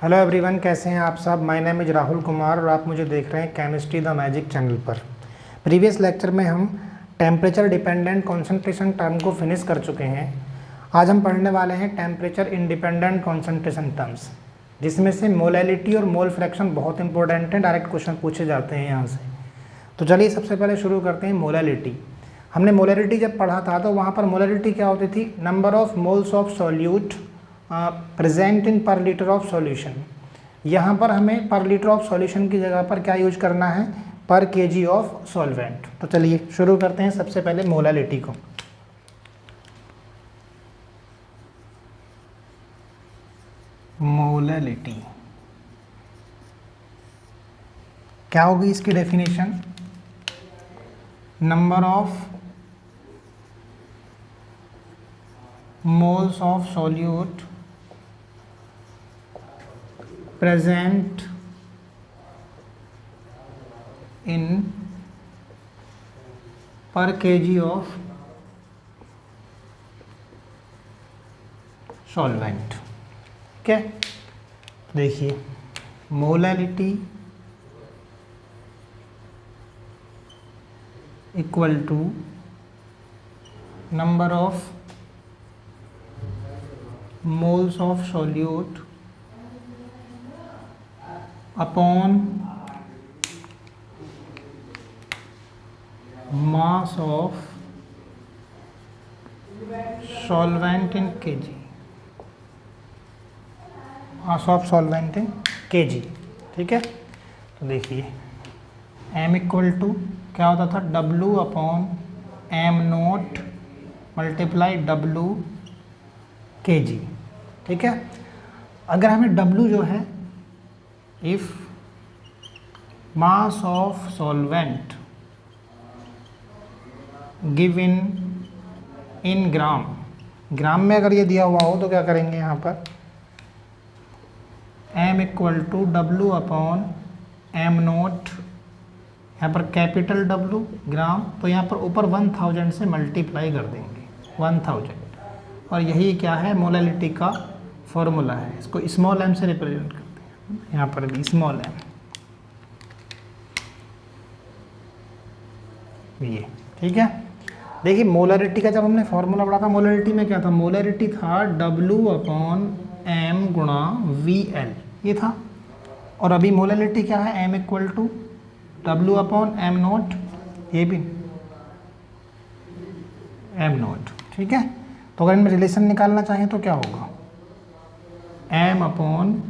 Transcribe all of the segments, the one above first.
Hello everyone, कैसे हैं आप सब। My name is Rahul Kumar और आप मुझे देख रहे हैं केमिस्ट्री द मैजिक चैनल पर। प्रीवियस लेक्चर में हम टेम्परेचर डिपेंडेंट कॉन्सेंट्रेशन टर्म को फिनिश कर चुके हैं। आज हम पढ़ने वाले हैं टेम्परेचर इंडिपेंडेंट कॉन्सेंट्रेशन टर्म्स, जिसमें से मोलैलिटी और मोल फ्रैक्शन बहुत इंपॉर्टेंट है। डायरेक्ट क्वेश्चन पूछे जाते हैं यहाँ से। तो चलिए सबसे पहले शुरू करते हैं मोलैलिटी। हमने मोलैलिटी जब पढ़ा था तो वहाँ पर मोलैलिटी क्या होती थी, number of moles of solute present in पर लीटर ऑफ सॉल्यूशन। यहाँ पर हमें पर लीटर ऑफ सॉल्यूशन की जगह पर क्या यूज करना है, पर केजी ऑफ सॉल्वेंट। तो चलिए शुरू करते हैं सबसे पहले मोलैलिटी को। मोलैलिटी क्या होगी इसकी definition, number of moles of solute present in per kg of solvent। ठीक है, देखिए molality equal to number of moles of solute upon mass of solvent in KG, mass of solvent in KG. ठीक है, तो देखिए m equal to क्या होता था, W upon m nought multiply W kg। ठीक है, अगर हमें W जो है, if mass of solvent given in ग्राम में अगर ये दिया हुआ हो तो क्या करेंगे यहाँ पर, m equal to W upon m nought, यहाँ पर कैपिटल W ग्राम, तो यहाँ पर ऊपर 1000 से मल्टीप्लाई कर देंगे 1000, और यही क्या है मोलैलिटी का फॉर्मूला है। इसको स्मॉल m से रिप्रेजेंट करते हैं, यहाँ पर भी स्मॉल m ये। ठीक है, देखिए मोलैरिटी का जब हमने फॉर्मूला पढ़ा था, मोलैरिटी में क्या था, मोलैरिटी था W अपॉन m गुणा VL, ये था। और अभी मोलैलिटी क्या है, m equal to W upon m nought, ये भी m नोट। ठीक है, तो अगर इनमें रिलेशन निकालना चाहें तो क्या होगा, m upon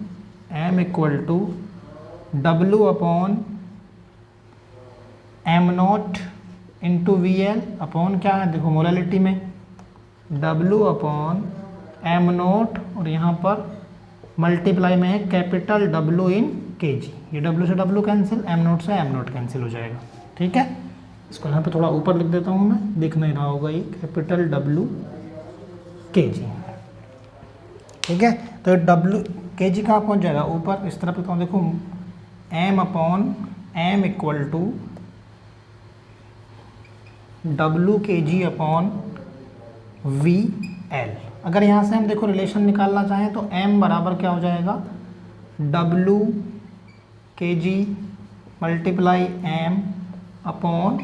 m equal to W upon m nought into VL upon क्या है, देखो मोलैलिटी में W अपॉन m नोट, और यहाँ पर मल्टीप्लाई में है कैपिटल W इन kg। ये W से W कैंसिल, m नोट से m नोट कैंसिल हो जाएगा। ठीक है, इसको यहाँ पे थोड़ा ऊपर लिख देता हूँ मैं, दिख नहीं रहा होगा ये, कैपिटल W kg। ठीक है, तो W kg कहाँ पहुँच जाएगा, ऊपर इस तरफ लिखता हूँ, देखो m upon m equal to W kg upon VL। अगर यहाँ से हम देखो रिलेशन निकालना चाहें तो m बराबर क्या हो जाएगा, W kg multiply m upon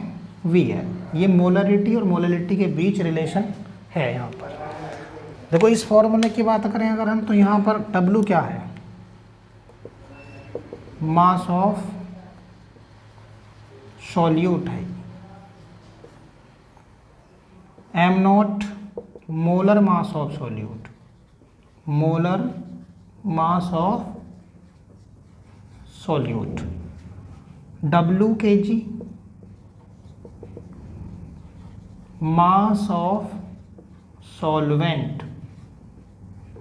VL। ये मोलैरिटी और मोलैलिटी के बीच रिलेशन है। यहाँ पर देखो इस फॉर्मूले की बात करें अगर हम, तो यहाँ पर W क्या है, मास ऑफ सॉल्यूट है, m note molar mass of solute, molar mass of solute, W kg mass of solvent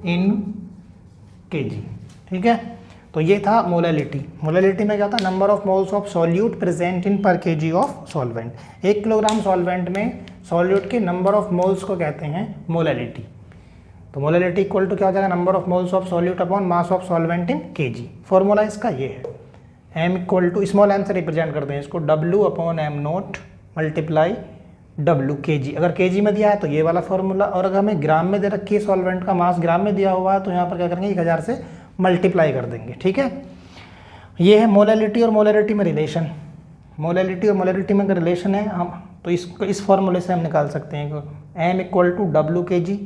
in kg। ठीक है, तो ये था मोलैलिटी। मोलैलिटी में क्या था, number of moles of solute present in per KG of solvent. 1 kilogram solvent में solute के नंबर ऑफ मोल्स को कहते हैं मोलैलिटी। तो मोलैलिटी इक्वल टू क्या हो जाएगा, number of moles of solute upon mass of solvent in KG. Formula इसका ये है, m equal to small m से रिप्रेजेंट करते हैं इसको, W upon m nought multiply W kg। अगर kg में दिया है तो ये वाला फॉर्मूला, और अगर हमें ग्राम में दे रखी है सॉल्वेंट का मास, ग्राम में दिया हुआ है तो यहाँ पर क्या करेंगे 1000 से मल्टीप्लाई कर देंगे। ठीक है, ये है मोलैलिटी और मोलैरिटी में रिलेशन। मोलैलिटी और मोलैरिटी में अगर रिलेशन है हम तो इसको इस फॉर्मूले से हम निकाल सकते हैं M equal to W/kg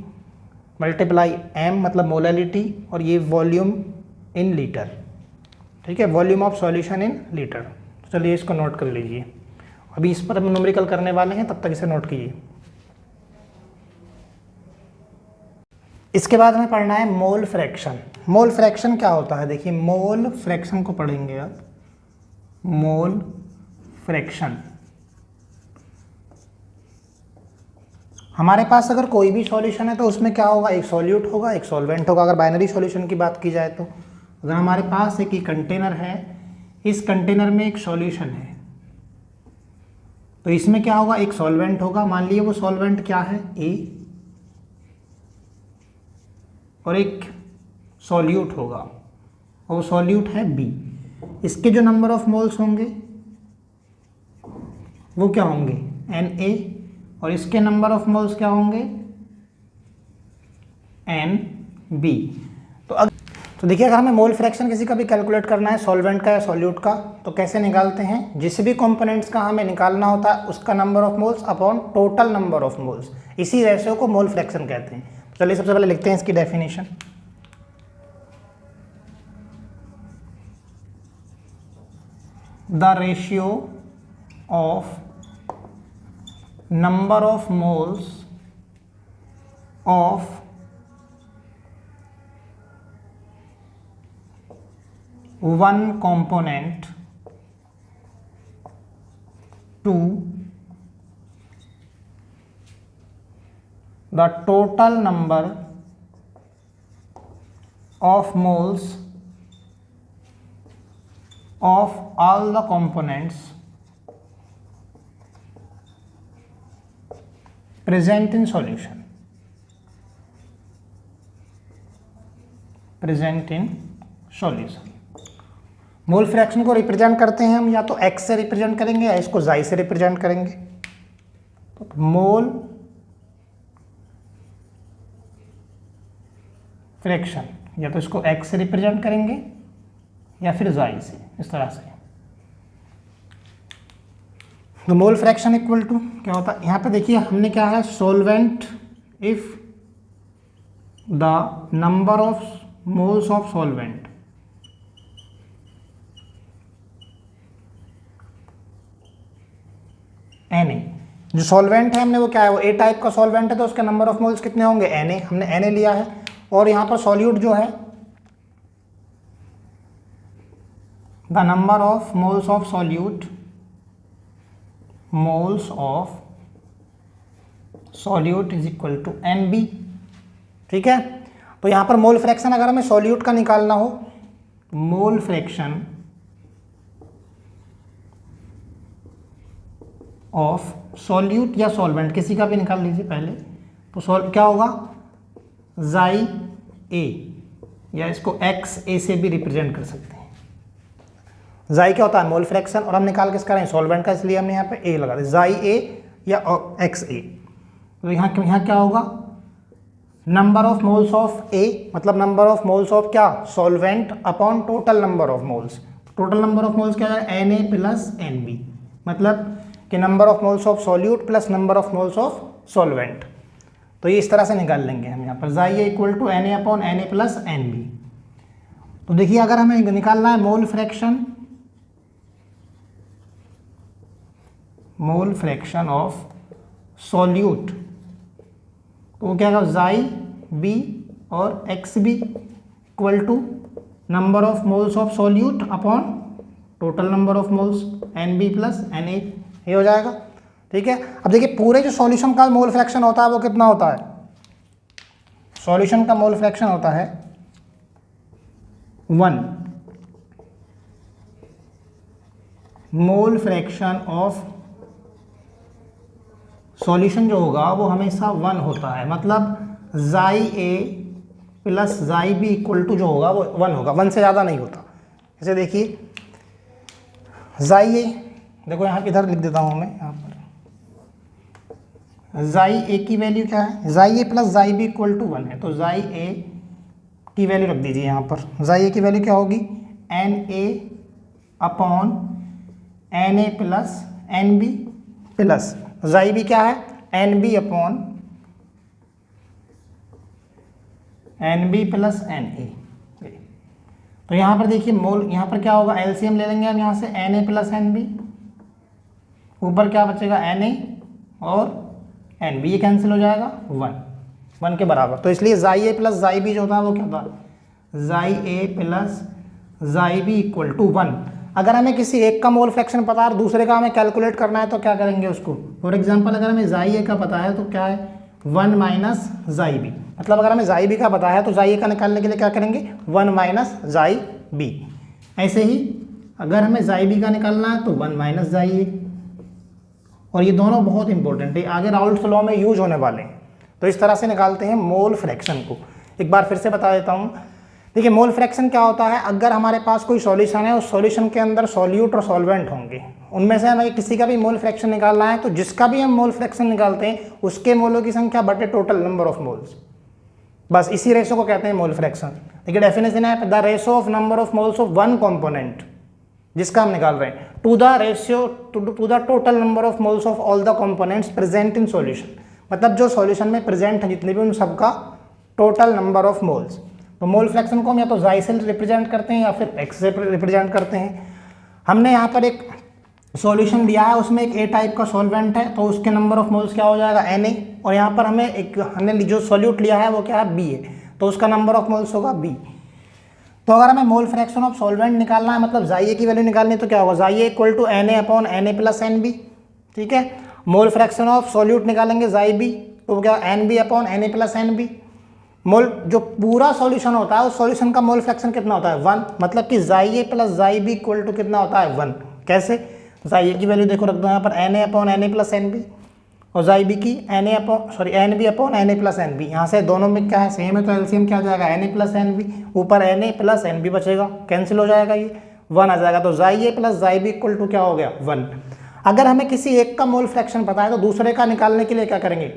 multiply M मतलब मोलैलिटी और ये वॉल्यूम इन लीटर। ठीक है, volume of solution in litre. तो चलिए इसको नोट कर लीजिए, अभी इस पर हम न्यूमेरिकल करने वाले हैं, तब तक इसे नोट कीजिए। इसके बाद हमें पढ़ना है मोल फ्रैक्शन। मोल फ्रैक्शन क्या होता है, देखिए मोल फ्रैक्शन को पढ़ेंगे आप। मोल फ्रैक्शन, हमारे पास अगर कोई भी सॉल्यूशन है तो उसमें क्या होगा, एक सॉल्यूट होगा एक सॉल्वेंट होगा। अगर बाइनरी सॉल्यूशन की बात की जाए तो अगर हमारे पास एक कंटेनर है, इस कंटेनर में एक सॉल्यूशन है, तो इसमें क्या होगा, एक सॉल्वेंट होगा। मान लीजिए वो सॉल्वेंट क्या है, A, और एक सॉल्यूट होगा और वो सॉल्यूट है B। इसके जो नंबर ऑफ मोल्स होंगे वो क्या होंगे, Na, और इसके नंबर ऑफ मोल्स क्या होंगे, Nb। तो देखिए अगर हमें मोल फ्रैक्शन किसी का भी कैलकुलेट करना है, सॉल्वेंट का या सॉल्यूट का, तो कैसे निकालते हैं, जिस भी कंपोनेंट्स का हमें निकालना होता है उसका number of moles upon total number of moles, इसी रेशियो को मोल फ्रैक्शन कहते हैं। तो चलिए सबसे पहले लिखते हैं इसकी definition. The ratio of number of moles of one component to the total number of moles of all the components present in solution. Present in solution, mole fraction को रिप्रेजेंट करते हैं हम या तो x से रिप्रेजेंट करेंगे या इसको xi से रिप्रेजेंट करेंगे। तो मोल फ्रैक्शन या तो इसको x से रिप्रेजेंट करेंगे या फिर xi से, इस तरह से। तो मोल फ्रैक्शन इक्वल टू क्या होता है, यहाँ पे देखिए हमने क्या है, solvent if the number of moles of solvent Na, जो सॉल्वेंट है हमने वो क्या है, वो A टाइप का सॉल्वेंट है, तो उसके नंबर ऑफ मोल्स कितने होंगे, Na, हमने Na लिया है। और यहाँ पर सॉल्यूट जो है, the number of moles of solute, moles of solute is equal to Nb। ठीक है, तो यहाँ पर मोल फ्रैक्शन अगर हमें सॉल्यूट का निकालना हो, मोल फ्रैक्शन ऑफ सॉल्यूट या सॉल्वेंट किसी का भी निकाल लीजिए पहले, तो क्या होगा, xi A, या इसको xa से भी रिप्रेजेंट कर सकते हैं। xi क्या होता है, मोल फ्रैक्शन, और हम निकाल किसका रहे हैं, सॉल्वेंट का, इसलिए हमने यहाँ पे A लगा दिया, xi A या xa। तो यहाँ क्या होगा, number of moles of A मतलब नंबर ऑफ मोल्स ऑफ क्या, solvent upon total number of moles. Total number of moles क्या है, Na प्लस Nb, मतलब कि number of moles of solute plus number of moles of solvent. तो ये इस तरह से निकाल लेंगे हम यहाँ पर, xi A equal to Na upon Na plus Nb। तो देखिए अगर हमें निकालना है mole fraction, mole fraction of solute, तो वो क्या होगा, xi B और xb equal to number of moles of solute upon total number of moles Nb plus Na, ये हो जाएगा। ठीक है, अब देखिए पूरे जो सॉल्यूशन का मोल फ्रैक्शन होता है वो कितना होता है, सॉल्यूशन का मोल फ्रैक्शन होता है 1। मोल फ्रैक्शन ऑफ सॉल्यूशन जो होगा वो हमेशा 1 होता है, मतलब xi A plus xi B equal to जो होगा वो 1 होगा, 1 से ज़्यादा नहीं होता। जैसे देखिए xi A, देखो यहाँ इधर लिख देता हूँ मैं, यहाँ पर xi A की वैल्यू क्या है, xi A plus xi B equal to 1 है, तो xi A की वैल्यू रख दीजिए यहाँ पर। जाइए की वैल्यू क्या होगी, Na upon Na plus Nb plus जाई भी क्या है, Nb upon Nb plus Na। तो यहाँ पर देखिए मोल, यहाँ पर क्या होगा, एलसीएम ले लेंगे हम यहाँ से Na प्लस Nb, ऊपर क्या बचेगा Na और Nb, ये कैंसिल हो जाएगा 1 के बराबर। तो इसलिए जाई ए प्लस जाई बी जो होता है वो क्या था, जाई ए प्लस जाई बी इक्वल टू 1। अगर हमें किसी एक का मोल फ्रैक्शन पता है और दूसरे का हमें कैलकुलेट करना है तो क्या करेंगे उसको, फॉर एग्जांपल अगर हमें जाई ए का पता है तो क्या है 1 माइनस जाई बी, मतलब अगर हमें जाई बी का पता है तो जाई ए का निकालने के लिए क्या करेंगे 1 माइनस जाई बी। ऐसे ही अगर हमें जाई बी का निकालना है तो 1 माइनस जाई ए। और ये दोनों बहुत इंपॉर्टेंट है, आगे राउल्ट्स लॉ में यूज होने वाले हैं। तो इस तरह से निकालते हैं मोल फ्रैक्शन को। एक बार फिर से बता देता हूँ। देखिए मोल फ्रैक्शन क्या होता है, अगर हमारे पास कोई सॉल्यूशन है, उस सॉल्यूशन के अंदर सॉल्यूट और सॉल्वेंट होंगे, उनमें से हमें किसी का भी मोल फ्रैक्शन निकालना है, तो जिसका भी हम मोल फ्रैक्शन निकालते हैं उसके मोलों की संख्या बटे टोटल नंबर ऑफ मोल्स, बस इसी रेशो को कहते हैं मोल फ्रैक्शन। देखिए डेफिनेशन है the ratio of number of moles of one component, जिसका हम निकाल रहे हैं, to the ratio to the total number of moles of all the components present in solution, मतलब जो सॉल्यूशन में प्रेजेंट है जितने भी उन सबका टोटल नंबर ऑफ मोल्स। तो मोल फ्रैक्शन को हम या तो जाई से रिप्रेजेंट करते हैं या फिर एक्स से रिप्रेजेंट करते हैं। हमने यहाँ पर एक सॉल्यूशन दिया है, उसमें एक ए टाइप का सॉल्वेंट है, तो उसके नंबर ऑफ मोल्स क्या हो जाएगा Na, और यहाँ पर हमने जो सॉल्यूट लिया है वो क्या है बी है, तो उसका नंबर ऑफ मोल्स होगा बी। तो अगर हमें मोल फ्रैक्शन ऑफ सॉल्वेंट निकालना है, मतलब जाई ए की वैल्यू निकालनी है, तो क्या होगा chi A equal to Na upon Na plus Nb। ठीक है, मोल फ्रैक्शन ऑफ सॉल्यूट निकालेंगे जाई बी, तो क्या Nb upon Na plus Nb। मोल जो पूरा सॉल्यूशन होता है उस सॉल्यूशन का मोल फ्रैक्शन कितना होता है 1, मतलब कि जाई ए प्लस जाई बी इक्वल टू कितना होता है 1। कैसे, जाई ए की वैल्यू देखो रख दो यहाँ पर Na upon Na plus Nb, और जाई बी की Nb upon Na plus Nb। यहाँ से दोनों में क्या है सेम है, तो एलसीएम क्या आ जाएगा Na प्लस Nb, ऊपर Na प्लस Nb बचेगा, कैंसिल हो जाएगा, ये 1 आ जाएगा। तो जाई ए प्लस जाई बी इक्वल टू क्या हो गया 1। अगर हमें किसी एक का मोल फ्रैक्शन पता है तो दूसरे का निकालने के लिए क्या करेंगे,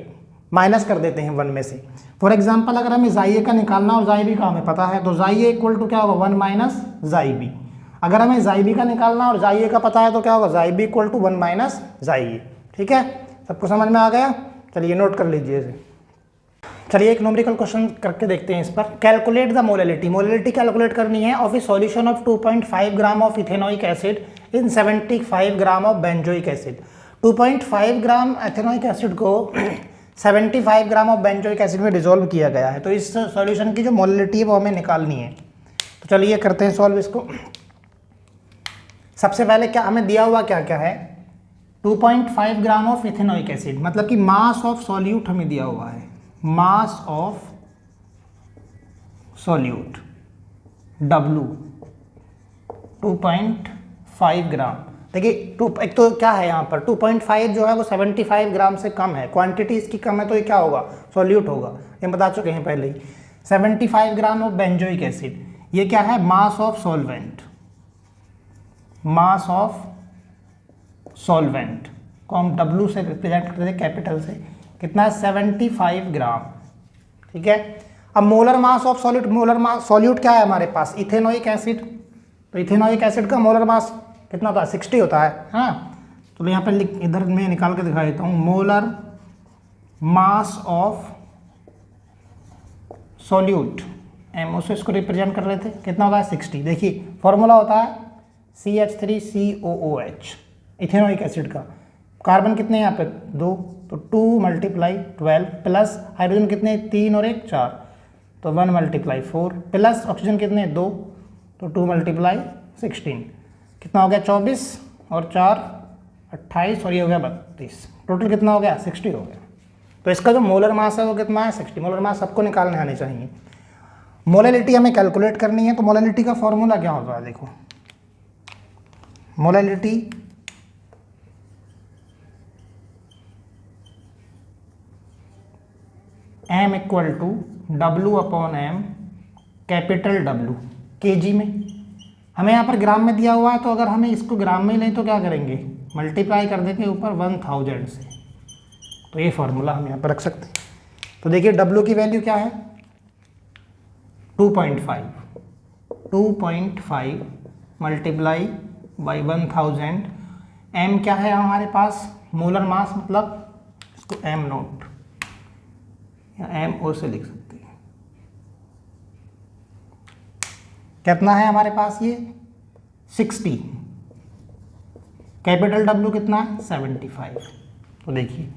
माइनस कर देते हैं 1 में से। फॉर एग्जाम्पल अगर हमें जाई ए का निकालना और जाई बी का हमें पता है तो जाई ए इक्वल टू क्या होगा 1 माइनस जाई बी। अगर हमें जाई बी का निकालना और जाई ए का पता है तो क्या होगा जाई बी इक्वल टू 1 माइनस जाई ए। ठीक है, सबको समझ में आ गया, चलिए नोट कर लीजिए इसे। चलिए एक न्यूमेरिकल क्वेश्चन करके देखते हैं इस पर। Calculate the molality, molality calculate करनी है of A solution of 2.5 gram of ethanoic acid in 75 gram of benzoic acid. 2.5 gram ethanoic acid को 75 ग्राम ऑफ बेंजोइक एसिड में डिसॉल्व किया गया है, तो इस सॉल्यूशन की जो मोलैलिटी है वो हमें निकालनी है। तो चलिए करते हैं सॉल्व इसको। सबसे पहले क्या हमें दिया हुआ क्या क्या है, 2.5 ग्राम ऑफ इथेनॉइक एसिड, मतलब कि मास ऑफ सॉल्यूट हमें दिया हुआ है, मास ऑफ सॉल्यूट W 2.5 ग्राम। देखिए एक तो क्या है यहाँ पर 2.5 जो है वो 75 ग्राम से कम है, क्वांटिटी इसकी कम है, तो ये क्या होगा सॉल्यूट होगा, ये बता चुके हैं पहले ही। 75 ग्राम ऑफ बेंजोइक एसिड, ये क्या है mass of solvent, mass of solvent को हम W से रिप्रेजेंट करते थे कैपिटल से, कितना है 75 ग्राम। ठीक है, अब molar mass of solute, molar mass solute क्या है हमारे पास इथेनॉइक एसिड, तो इथेनॉइक एसिड का मोलर मास कितना होता है 60 होता है। हाँ, तो यहाँ पर इधर मैं निकाल के दिखा देता हूँ, molar mass of solute MO से इसको रिप्रेजेंट कर रहे थे, कितना होता है 60। देखिए फॉर्मूला होता है CH3COOH इथेनॉइक एसिड का, कार्बन कितने यहाँ पे 2, तो 2 × 12 प्लस हाइड्रोजन कितने 3 और 1 4, तो 1 × 4 प्लस ऑक्सीजन कितने 2, तो 2 × 16 कितना हो गया 24 और 4 28 और ये हो गया 32, टोटल कितना हो गया 60 हो गया। तो इसका जो मोलर मास है वो कितना है 60। मोलर मास सबको निकालने आने चाहिए। मोलैलिटी हमें कैलकुलेट करनी है, तो मोलैलिटी का फॉर्मूला क्या होता है, देखो molality M equal to W upon M capital W kg में। हमें यहाँ पर ग्राम में दिया हुआ है, तो अगर हमें इसको ग्राम में लें तो क्या करेंगे मल्टीप्लाई कर देंगे ऊपर 1000 से, तो ये फॉर्मूला हम यहाँ पर रख सकते हैं। तो देखिए W की वैल्यू क्या है 2.5 मल्टीप्लाई बाई 1000। एम क्या है हमारे पास, मोलर मास, मतलब इसको एम नोट या एम ओ से लिख सकते हैं। कितना है हमारे पास ये 60। कैपिटल डब्ल्यू कितना है 75। तो देखिए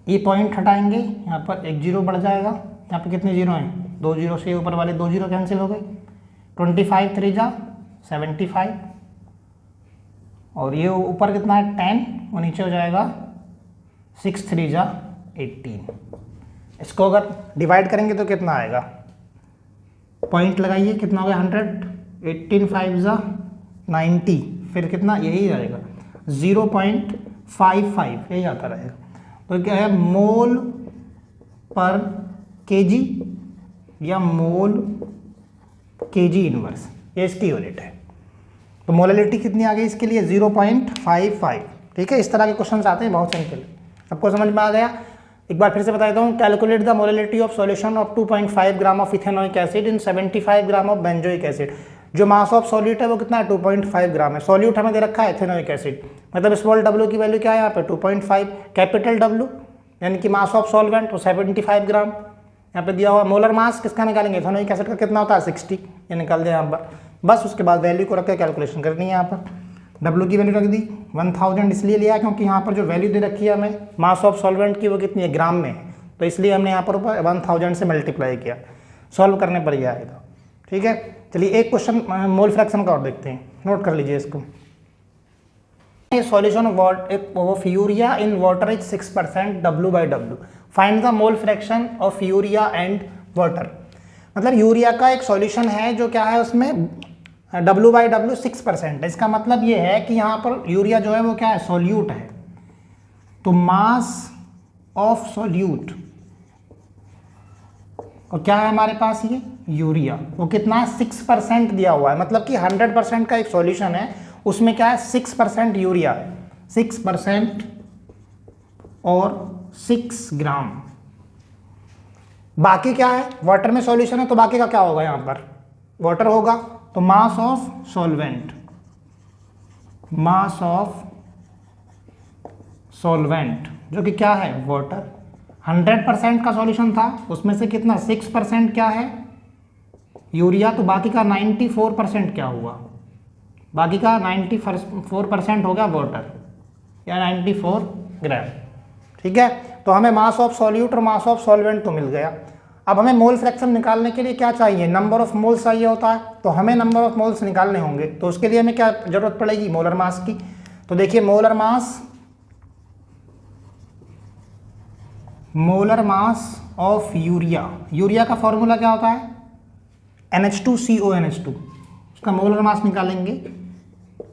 ये पॉइंट हटाएंगे, यहाँ पर एक जीरो बढ़ जाएगा, यहाँ पे कितने जीरो हैं, 2 जीरो से ऊपर वाले 2 जीरो कैंसिल हो गए। 25 3 जा 75, और ये ऊपर कितना है 10, वो नीचे हो जाएगा 6 3 जा 18। इसको अगर डिवाइड करेंगे तो कितना आएगा, पॉइंट लगाइए, कितना हो गया 100, 18 5 जा 90, फिर कितना यही आएगा 0.55, यही आता रहेगा। तो क्या है, मोल पर केजी या मोल केजी इनवर्स, ये इसकी यूनिट है। तो मोलैलिटी कितनी आ गई इसके लिए 0.55। ठीक है, इस तरह के क्वेश्चन आते हैं, बहुत सिंपल। आपको समझ में आ गया। एक बार फिर से बता देता हूँ, calculate the molality of solution of 2.5 gram of ethanoic acid in 75 gram of benzoic acid. जो मास ऑफ सॉल्यूट है वो कितना है 2.5 ग्राम है। सॉल्यूट हमें दे रखा है इथेनॉइक एसिड, मतलब स्मॉल डब्ल्यू की वैल्यू क्या है यहाँ पे 2.5, कैपिटल डब्ल्यू यानी कि मास ऑफ सॉल्वेंट वो 75 ग्राम यहाँ पे दिया हुआ। मोलर मास किसका निकालेंगे, इथेनॉइक एसिड का कितना होता है 60, ये निकाल दिया यहाँ पर। बस उसके बाद वैल्यू को रख के कैलकुलेशन करनी है। यहाँ पर डब्ल्यू की वैल्यू रख दी 1000, इसलिए लिया क्योंकि यहाँ पर जो वैल्यू दे रखी है हमें मास ऑफ सॉल्वेंट की वो कितनी है, ग्राम में है, तो इसलिए हमने यहाँ पर ऊपर 1000 से मल्टीप्लाई किया। सॉल्व करने पर यह आएगा। ठीक है, चलिए एक क्वेश्चन मोल फ्रैक्शन का और देखते हैं, नोट कर लीजिए इसको। Solution of urea in water is 6% W/W। Find the mole fraction of urea and water. मतलब यूरिया का एक सॉल्यूशन है जो क्या है, उसमें W/W 6% है। इसका मतलब ये है कि यहाँ पर यूरिया जो है वो क्या है, सॉल्यूट है। तो मास ऑफ सॉल्यूट और क्या है हमारे पास, ये यूरिया, वो कितना है 6% दिया हुआ है। मतलब कि 100% का एक सॉल्यूशन है, उसमें क्या है 6% यूरिया है, 6% और 6 ग्राम। बाकी क्या है, वाटर में सॉल्यूशन है, तो बाकी का क्या होगा, यहाँ पर वाटर होगा, तो मास of solvent, mass of solvent जो कि क्या है वाटर। 100% का सॉल्यूशन था, उसमें से कितना 6% क्या है यूरिया, तो बाकी का 94% क्या हुआ, बाकी का 94% हो गया वाटर या 94 ग्राम। ठीक है, तो हमें मास ऑफ सॉल्यूट और मास ऑफ सॉल्वेंट तो मिल गया। अब हमें मोल फ्रैक्शन निकालने के लिए क्या चाहिए, नंबर ऑफ मोल्स चाहिए होता है। तो हमें नंबर ऑफ मोल्स निकालने होंगे, तो उसके लिए हमें क्या जरूरत पड़ेगी, मोलर मास की। तो देखिए molar mass of urea, urea का फॉर्मूला क्या होता है NH2CONH2, उसका मोलर मास निकालेंगे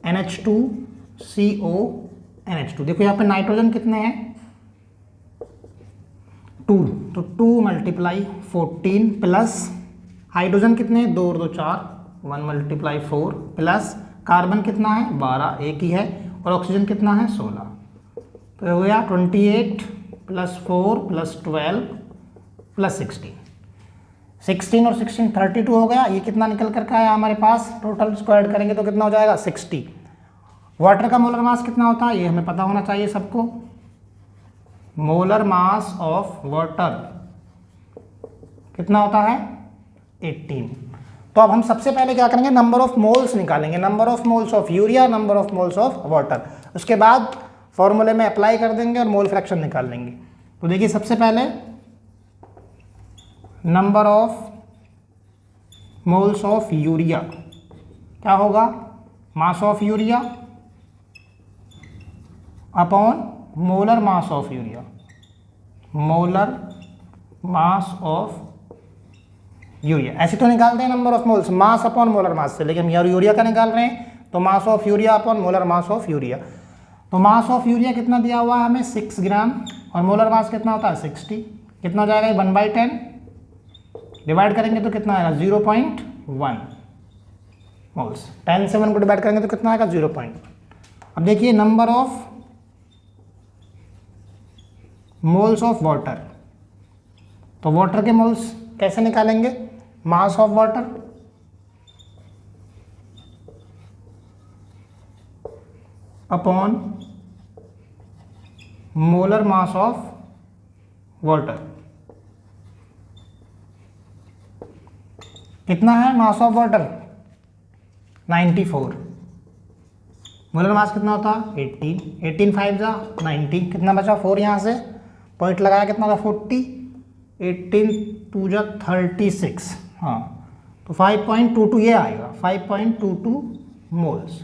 NH2CONH2। देखो यहाँ पे नाइट्रोजन कितने हैं 2, तो 2 मल्टीप्लाई 14 प्लस हाइड्रोजन कितने हैं 2 और 2 4, 1 मल्टीप्लाई 4 प्लस कार्बन कितना है 12, एक ही है, और ऑक्सीजन कितना है 16। तो हो गया 28 प्लस 4 प्लस 12 प्लस 16 और 16 32 हो गया। ये कितना निकल कर आया हमारे पास, टोटल इसको ऐड करेंगे तो कितना हो जाएगा 60। वाटर का मोलर मास कितना होता है ये हमें पता होना चाहिए सबको। मोलर मास ऑफ वाटर कितना होता है 18। तो अब हम सबसे पहले क्या करेंगे, नंबर ऑफ मोल्स निकालेंगे, number of moles of urea, number of moles of water. उसके बाद फॉर्मूले में अप्लाई कर देंगे और मोल फ्रैक्शन निकाल लेंगे। तो देखिए सबसे पहले number of moles of urea क्या होगा, mass of urea upon molar mass of urea, molar mass of urea. ऐसे तो निकालते हैं number of moles mass upon molar mass से, लेकिन हम यूरिया का निकाल रहे हैं तो mass of urea upon molar mass of urea. तो मास ऑफ यूरिया कितना दिया हुआ है हमें 6 ग्राम, और मोलर मास कितना होता है 60। कितना हो जाएगा 1/10, डिवाइड करेंगे तो कितना आएगा 0.1 मोल्स। 10 से 1 को डिवाइड करेंगे तो कितना आएगा 0. अब देखिए number of moles of water, तो वाटर के मोल्स कैसे निकालेंगे? Mass of water upon molar mass of water. कितना है mass of water? 94। Molar mass कितना होता? 18। 18 5 जा 90, कितना बचा? 4 यहाँ से पॉइंट लगाया, कितना होता? 40। 18 2 जा 36, हाँ तो 5.22 ये आएगा, 5.22 मोल्स।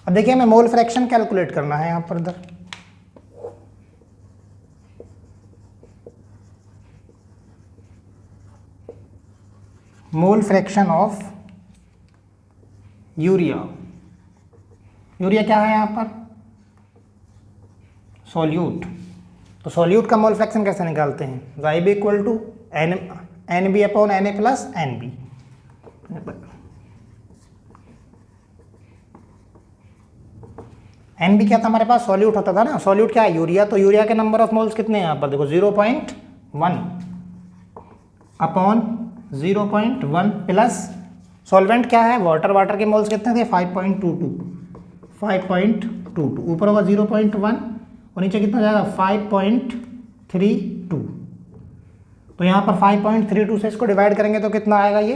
अब देखिए हमें मोल फ्रैक्शन कैलकुलेट करना है यहाँ पर इधर। मोल फ्रैक्शन ऑफ यूरिया। यूरिया क्या है यहाँ पर? सॉल्यूट। तो सॉल्यूट का मोल फ्रैक्शन कैसे निकालते हैं? Yb equal to N B upon N A plus N B. N B क्या था हमारे पास? सॉल्यूट होता था ना। सॉल्यूट क्या है? यूरिया। तो यूरिया के नंबर ऑफ मोल्स कितने हैं यहाँ पर? देखो 0.1 अपॉन 0.1 प्लस सॉल्वेंट क्या है? वाटर। वाटर के मोल्स कितने थे? 5.22 ऊपर होगा 0.1 और नीचे कितना जाएगा? 5.32। तो यहाँ पर 5.32 से इसको डिवाइड करेंगे तो कितना आएगा ये?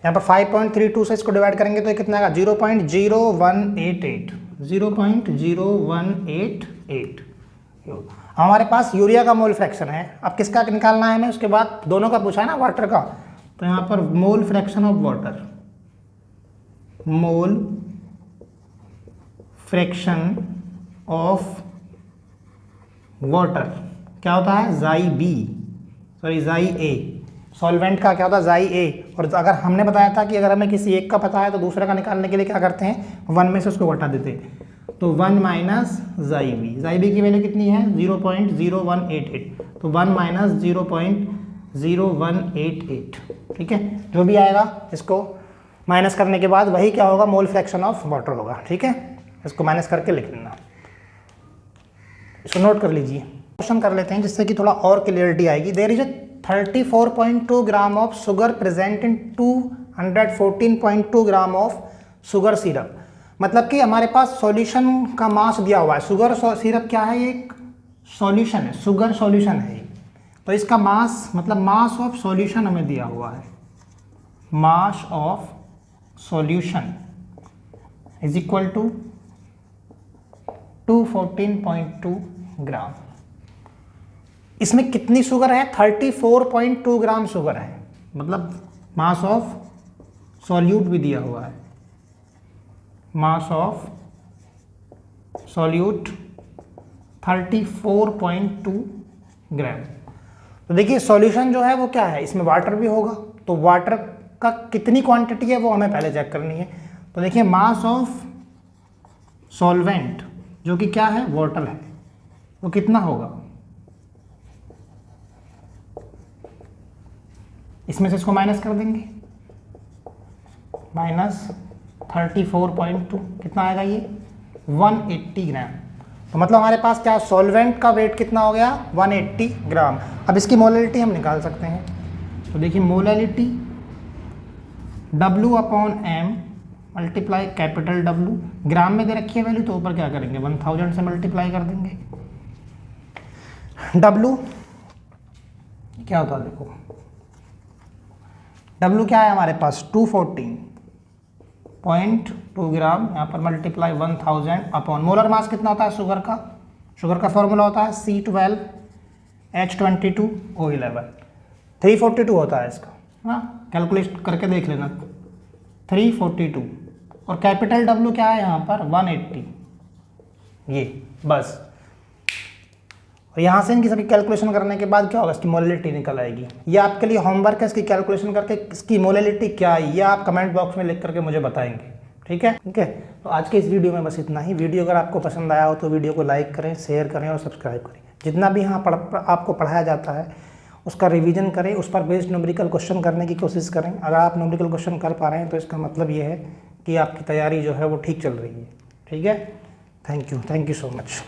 यहाँ पर 5.32 से इसको डिवाइड करेंगे तो ये कितना आएगा? 0.0188। 0.0188। हमारे पास यूरिया का मोल फ्रैक्शन है। अब किसका निकालना है हमें? उसके बाद दोनों का पूछा है ना, वाटर का। तो यहाँ पर मोल fraction of water, mole fraction of water क्या होता है? जाई ए। सॉल्वेंट का क्या होता है? जाई ए। और अगर हमने बताया था कि अगर हमें किसी एक का पता है तो दूसरे का निकालने के लिए क्या करते हैं? 1 में से उसको घटा देते हैं। तो 1 माइनस जाई बी की वैल्यू कितनी है? 0.0188। तो 1 माइनस 0.0188। ठीक है, जो भी आएगा इसको माइनस करने के बाद वही क्या होगा? मोल फ्रैक्शन ऑफ वाटर होगा। ठीक है, इसको माइनस करके लिख लेना, इसको नोट कर लीजिए। क्वेश्चन कर लेते हैं जिससे कि थोड़ा और क्लियरिटी आएगी। There is 34.2 gram of sugar present in 214.2 gram of sugar syrup. मतलब कि हमारे पास सॉल्यूशन का मास दिया हुआ है। शुगर सिरप क्या है? एक सॉल्यूशन है, शुगर सॉल्यूशन है। तो इसका मास मतलब मास ऑफ सॉल्यूशन हमें दिया हुआ है। Mass of solution is equal to 214.2 gram. इसमें कितनी शुगर है? 34.2 ग्राम शुगर है। मतलब मास ऑफ सॉल्यूट भी दिया हुआ है। मास ऑफ सॉल्यूट 34.2 ग्राम। तो देखिए सॉल्यूशन जो है वो क्या है? इसमें वाटर भी होगा। तो वाटर का कितनी क्वांटिटी है वो हमें पहले चेक करनी है। तो देखिए मास ऑफ सॉल्वेंट जो कि क्या है? वाटर है, वो कितना होगा? इसमें से इसको माइनस कर देंगे, माइनस 34.2 कितना आएगा ये? 180 ग्राम। तो मतलब हमारे पास क्या सॉल्वेंट का वेट कितना हो गया? 180 ग्राम। अब इसकी मोलैलिटी हम निकाल सकते हैं। तो देखिए molality W upon M multiply capital W। ग्राम में दे रखी है वैल्यू तो ऊपर क्या करेंगे? 1000 से मल्टीप्लाई कर देंगे। W क्या होता है? देखो W क्या है हमारे पास? 214.2 ग्राम। यहाँ पर मल्टीप्लाई 1000 अपॉन मोलर मास कितना होता है शुगर का? शुगर का फॉर्मूला होता है C12H22O11। 342 होता है इसका, हाँ कैलकुलेट करके देख लेना। 342 और कैपिटल W क्या है यहाँ पर? 180। ये बस। और यहाँ से इनकी सभी कैलकुलेशन करने के बाद क्या होगा? इसकी मोलैलिटी निकल आएगी। ये आपके लिए होमवर्क है, इसकी कैलकुलेशन करके इसकी मोलैलिटी क्या है ये आप कमेंट बॉक्स में लिख करके मुझे बताएंगे। ठीक है, ठीक है। तो आज के इस वीडियो में बस इतना ही। वीडियो अगर आपको पसंद आया हो तो वीडियो को लाइक करें, शेयर करें और सब्सक्राइब करें। जितना भी यहाँ आपको पढ़ाया जाता है उसका रिवीजन करें, उस पर बेस्ड न्यूमेरिकल क्वेश्चन करने की कोशिश करें। अगर आप न्यूमेरिकल क्वेश्चन कर पा रहे हैं तो इसका मतलब ये है कि आपकी तैयारी जो है वो ठीक चल रही है। ठीक है, थैंक यू सो मच।